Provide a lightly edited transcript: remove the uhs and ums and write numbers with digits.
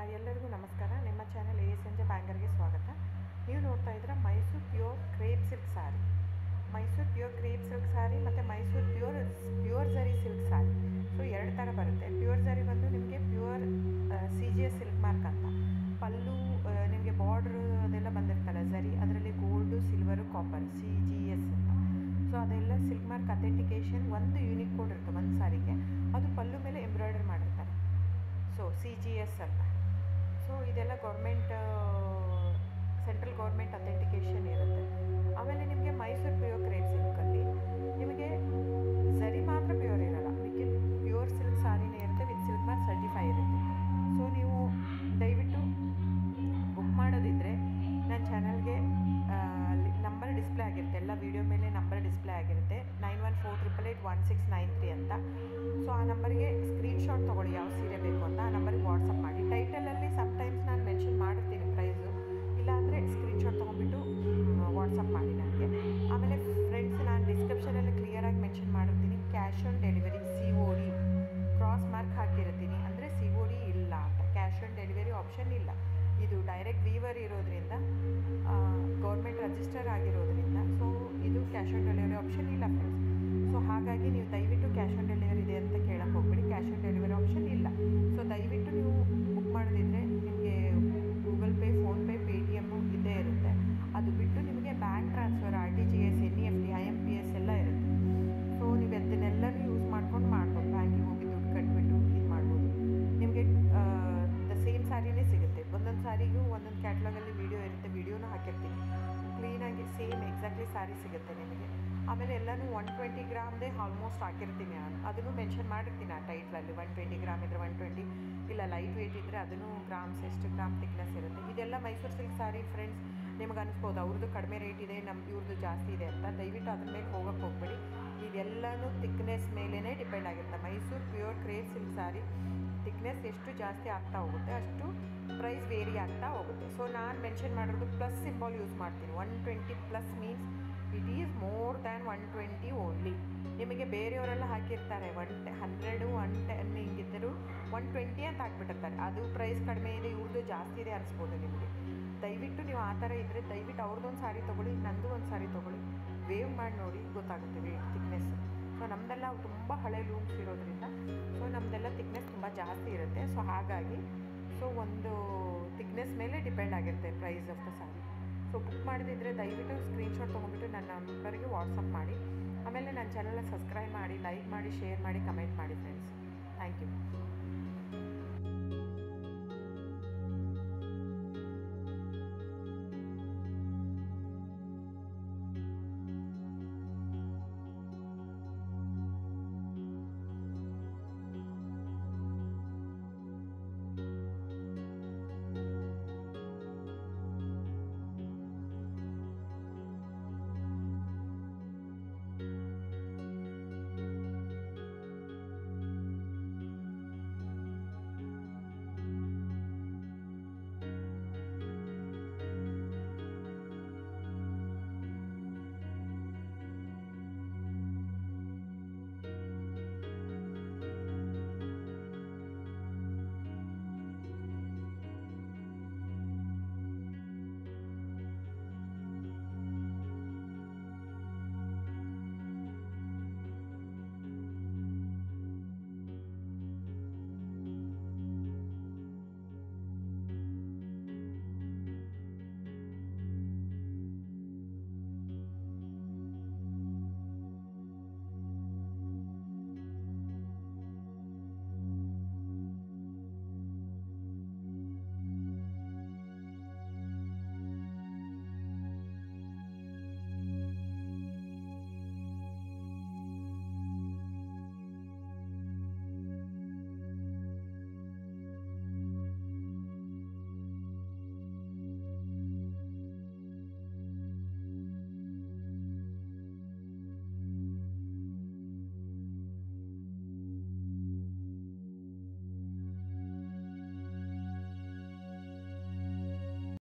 ಎಲ್ಲರಿಗೂ ನಮಸ್ಕಾರ. ನಿಮ್ಮ ಚಾನೆಲ್ ಸಂಜೆ ಬ್ಯಾಂಗರ್ಗೆ ಸ್ವಾಗತ. ನೀವು ನೋಡ್ತಾ ಇದ್ದೀರಾ Mysuru pure crepe silk sari. Mysuru pure crepe silk sari ಮತ್ತು ಮೈಸೂರು ಪ್ಯೂರ್ ಝರಿ ಸಿಲ್ಕ್ ಸ್ಯಾರಿ. ಸೊ ಎರಡು ಥರ ಬರುತ್ತೆ. ಪ್ಯೂರ್ ಝರಿ ಬಂದು ನಿಮಗೆ ಪ್ಯೂರ್ CGS ಸಿಲ್ಕ್ ಮಾರ್ಕ್ ಅಂತ. ಪಲ್ಲು ನಿಮಗೆ ಬಾರ್ಡ್ರು ಅದೆಲ್ಲ ಬಂದಿರ್ತಲ್ಲ ಝರಿ, ಅದರಲ್ಲಿ ಗೋಲ್ಡು, ಸಿಲ್ವರು, ಕಾಪರ್ CGS ಅಂತ. ಸೊ ಅದೆಲ್ಲ ಸಿಲ್ಕ್ ಮಾರ್ಕ್ ಅಥೆಂಟಿಕೇಷನ್ ಒಂದು ಯೂನಿಕ್ ಕೋಡ್ ಇರುತ್ತೆ ಒಂದು ಸಾರಿಗೆ. ಅದು ಪಲ್ಲು ಮೇಲೆ ಎಂಬ್ರಾಯ್ಡರ್ ಮಾಡಿರ್ತಾರೆ. ಸೊ CGS ಅಂತ. ಸೊ ಇದೆಲ್ಲ ಸೆಂಟ್ರಲ್ ಗೌರ್ಮೆಂಟ್ ಅಥೆಂಟಿಕೇಷನ್ ಇರುತ್ತೆ. ಆಮೇಲೆ ನಿಮಗೆ ಮೈಸೂರು ಪ್ಯೂರ್ ಕ್ರೇಪ್ ಸಿಲ್ಕಲ್ಲಿ ನಿಮಗೆ ಝರಿ ಮಾತ್ರ ಪ್ಯೂರ್ ಇರೋಲ್ಲ, ನಿಮಗೆ ಪ್ಯೂರ್ ಸಿಲ್ಕ್ ಸಾರಿನೇ ಇರುತ್ತೆ, ವಿತ್ ಸಿಲ್ಕ್ ಮಾರ್ಕ್ ಸರ್ಟಿಫೈ ಇರುತ್ತೆ. ಸೊ ನೀವು ದಯವಿಟ್ಟು ಬುಕ್ ಮಾಡೋದಿದ್ದರೆ ನನ್ನ ಚಾನಲ್ಗೆ ನಂಬರ್ ಡಿಸ್ಪ್ಲೇ ಆಗಿರುತ್ತೆ, ಎಲ್ಲ ವೀಡಿಯೋ ಮೇಲೆ ನಂಬರ್ ಡಿಸ್ಪ್ಲೇ ಆಗಿರುತ್ತೆ, 9148881693 ಅಂತ. ಸೊ ಆ ನಂಬರ್ಗೆ ಸ್ಕ್ರೀನ್ಶಾಟ್ ತೊಗೊಳ್ಳಿ ಯಾವ ಸೀರೆ ಬೇಕು ಅಂತ, ಆ ನಂಬರ್ಗೆ ವಾಟ್ಸಪ್ ಮಾಡಿ. ಟೈಟಲಲ್ಲಿ ಸಮ್ಟೈಮ್ಸ್ ನಾನು ಮೆನ್ಷನ್ ಮಾಡಿರ್ತೀನಿ ಪ್ರೈಸು, ಇಲ್ಲಾಂದರೆ ಸ್ಕ್ರೀನ್ಶಾಟ್ ತೊಗೊಂಡ್ಬಿಟ್ಟು ವಾಟ್ಸಪ್ ಮಾಡಿ ನನಗೆ. ಆಮೇಲೆ ಫ್ರೆಂಡ್ಸ್, ನಾನು ಡಿಸ್ಕ್ರಿಪ್ಷನಲ್ಲಿ ಕ್ಲಿಯರಾಗಿ ಮೆನ್ಷನ್ ಮಾಡಿರ್ತೀನಿ, cash on delivery COD cross mark ಹಾಕಿರ್ತೀನಿ, ಅಂದರೆ COD ಇಲ್ಲ ಅಂತ, ಕ್ಯಾಶ್ ಆನ್ ಡೆಲಿವರಿ ಆಪ್ಷನ್ ಇಲ್ಲ. ಇದು ಡೈರೆಕ್ಟ್ ವೀವರ್ ಇರೋದ್ರಿಂದ, ಗೌರ್ಮೆಂಟ್ ರಿಜಿಸ್ಟರ್ ಆಗಿರೋದ್ರಿಂದ, ಸೊ ಇದು ಕ್ಯಾಶ್ ಆನ್ ಡೆಲಿವರಿ ಆಪ್ಷನ್ ಇಲ್ಲ ಫ್ರೆಂಡ್ಸ್. ಸೊ ಹಾಗಾಗಿ ನೀವು ದಯವಿಟ್ಟು ಕ್ಯಾಶ್ ಆನ್ ಡೆಲಿವರಿ ಇದೆ ಅಂತ ಕೇಳಕ್ಕೆ ಹೋಗ್ಬೇಡಿ, ಕ್ಯಾಶ್ ಆನ್ ಡೆಲಿವರಿ ಆಪ್ಷನ್ ಇಲ್ಲ. ಸೊ ದಯವಿಟ್ಟು ನೀವು ಬುಕ್ ಮಾಡೋದಿದ್ರೆ ನಿಮಗೆ ಗೂಗಲ್ ಪೇ, ಫೋನ್ಪೇ, PTM ಇದ್ದೇ ಇರುತ್ತೆ. ಅದು ಬಿಟ್ಟು ನಿಮಗೆ bank transfer, RTGS, NEFT, IMPS ಎಲ್ಲ ಇರುತ್ತೆ. ಸೊ ನೀವು ಅದನ್ನೆಲ್ಲನೂ ಯೂಸ್ ಮಾಡ್ಬೋದು. ಬ್ಯಾಂಕಿಗೆ ಹೋಗಿ ದುಡ್ಡು ಕಟ್ಬಿಟ್ಟು ಇದು ಮಾಡ್ಬೋದು. ನಿಮಗೆ ಸೇಮ್ ಸ್ಯಾರಿನೇ ಸಿಗುತ್ತೆ. ಒಂದೊಂದು ಸ್ಯಾರಿಗೂ ಒಂದೊಂದು ಕ್ಯಾಟ್ಲಾಗಲ್ಲಿ ವೀಡಿಯೋ ಇರುತ್ತೆ, ವೀಡಿಯೋನೂ ಹಾಕಿರ್ತೀನಿ. ಕ್ಲೀನಾಗಿ ಸೇಮ್ ಎಕ್ಸಾಕ್ಟ್ಲಿ ಸ್ಯಾರಿ ಸಿಗುತ್ತೆ ನಿಮಗೆ. ಆಮೇಲೆ ಎಲ್ಲನೂ 120 ಗ್ರಾಮ್ದೇ ಆಲ್ಮೋಸ್ಟ್ ಹಾಕಿರ್ತೀನಿ ನಾನು, ಅದನ್ನು ಮೆನ್ಷನ್ ಮಾಡಿರ್ತೀನಿ ಆ ಟೈಟ್ಲಲ್ಲಿ. 120 ಗ್ರಾಮ್ ಇದ್ದರೆ 120, ಇಲ್ಲ ಲೈಟ್ ವೆಯ್ಟ್ ಇದ್ದರೆ ಅದನ್ನು ಗ್ರಾಮ್ಸ್ ಎಷ್ಟು ಗ್ರಾಮ್ ಥಿಕ್ನೆಸ್ ಇರುತ್ತೆ. ಇದೆಲ್ಲ ಮೈಸೂರು ಸಿಲ್ಕ್ ಸ್ಯಾರಿ ಫ್ರೆಂಡ್ಸ್. ನಿಮ್ಗೆ ಅನಿಸ್ಬೋದು ಅವ್ರದ್ದು ಕಡಿಮೆ ರೇಟ್ ಇದೆ, ಇವ್ರದ್ದು ಜಾಸ್ತಿ ಇದೆ ಅಂತ. ದಯವಿಟ್ಟು ಅದ್ರ ಮೇಲೆ ಹೋಗೋಕ್ಕೆ ಹೋಗ್ಬೇಡಿ. ಇದೆಲ್ಲನೂ ಥಿಕ್ನೆಸ್ ಮೇಲೇ ಡಿಪೆಂಡ್ ಆಗಿರುತ್ತೆ. Mysuru pure crepe silk sari thickness ಎಷ್ಟು ಜಾಸ್ತಿ ಆಗ್ತಾ ಹೋಗುತ್ತೆ ಅಷ್ಟು ಪ್ರೈಸ್ ವೇರಿ ಆಗ್ತಾ ಹೋಗುತ್ತೆ. ಸೊ ನಾನು ಮೆನ್ಷನ್ ಮಾಡಿರೋದು ಪ್ಲಸ್ ಸಿಂಬಲ್ ಯೂಸ್ ಮಾಡ್ತೀನಿ. 120+ means it is more than 120 only. ನಿಮಗೆ ಬೇರೆಯವರೆಲ್ಲ ಹಾಕಿರ್ತಾರೆ 100, 110 ಹಿಂಗಿದ್ದರೂ 120 ಅಂತ ಹಾಕ್ಬಿಟ್ಟಿರ್ತಾರೆ. ಅದು ಪ್ರೈಸ್ ಕಡಿಮೆ ಇದೆ, ಇವ್ರದ್ದು ಜಾಸ್ತಿ ಇದೆ ಅನಿಸ್ಬೋದು ನಿಮಗೆ. ದಯವಿಟ್ಟು ನೀವು ಆ ಥರ ಇದ್ದರೆ ದಯವಿಟ್ಟು ಅವ್ರದ್ದೊಂದು ಸಾರಿ ತೊಗೊಳ್ಳಿ, ನಂದು ಒಂದು ಸಾರಿ ತೊಗೊಳ್ಳಿ, ವೇವ್ ಮಾಡಿ ನೋಡಿ, ಗೊತ್ತಾಗುತ್ತೆ ವೇಟ್ ಥಿಕ್ನೆಸ್. ಸೊ ನಮ್ಮದೆಲ್ಲ ತುಂಬ ಹಳೆ ಲೂಮ್ಸ್ ಇರೋದ್ರಿಂದ ಸೊ ನಮ್ಮದೆಲ್ಲ ಥಿಕ್ನೆಸ್ ತುಂಬ ಜಾಸ್ತಿ ಇರುತ್ತೆ. ಸೊ ಹಾಗಾಗಿ ಒಂದು ಥಿಕ್ನೆಸ್ ಮೇಲೆ ಡಿಪೆಂಡ್ ಆಗಿರುತ್ತೆ price of the sari. So book ಮಾಡಿದಿದ್ರೆ ದಯವಿಟ್ಟು ಸ್ಕ್ರೀನ್ಶಾಟ್ ತೊಗೊಂಡ್ಬಿಟ್ಟು ನನ್ನ ನಂಬರ್ಗೆ ವಾಟ್ಸಪ್ ಮಾಡಿ. ಆಮೇಲೆ ನನ್ನ ಚಾನಲ್ನ ಸಬ್ಸ್ಕ್ರೈಬ್ ಮಾಡಿ, ಲೈಕ್ ಮಾಡಿ, ಶೇರ್ ಮಾಡಿ, ಕಮೆಂಟ್ ಮಾಡಿ ಫ್ರೆಂಡ್ಸ್. Thank you.